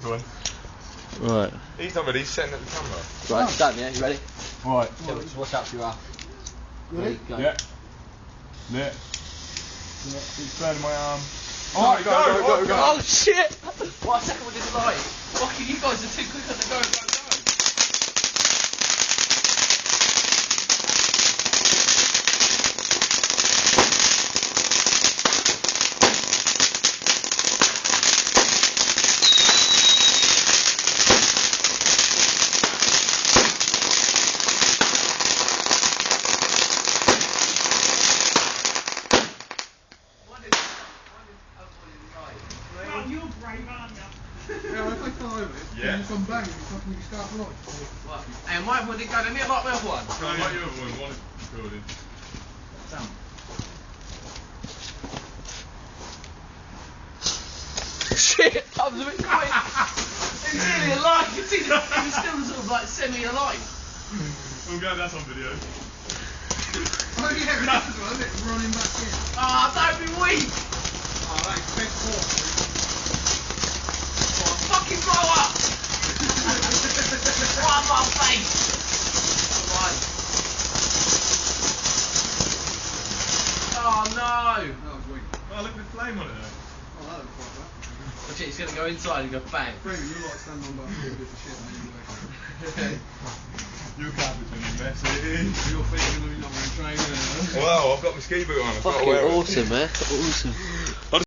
Right. He's not ready, he's setting up the camera. Right, it's done, yeah? You ready? Right. Yeah, just watch out for your arm. Ready? Go. Yeah. Yeah. Keep turning my arm. Alright, go. Oh shit! What a second we did the light. Fucking you guys are too quick on the go. You're brave, aren't you? Yeah, if I fell over it, Yeah. you come bang, you fucking start light. What? And my one didn't go, let me like my other one. No, like your other one is recorded. Damn. Shit, that was a bit quick. It was nearly alive. You see, it was still sort of like semi-alive. I'm glad that's on video. Oh yeah, it is, wasn't it? Running back in. Ah, don't be weak. Oh, that's big force. Fucking blow up. Right on my face. Alright. Oh no. That was weak. Oh, look at the flame on it though. Oh, that looks quite bad. Watch it, it's going to go inside and go bang. Freeman, you're like standing on back and bits of shit anyway. Your carpet's gonna be messy. Your feet are going to be not going to train. Wow, I've got my ski boot on. I've got to Fucking wear it. awesome, man. Awesome.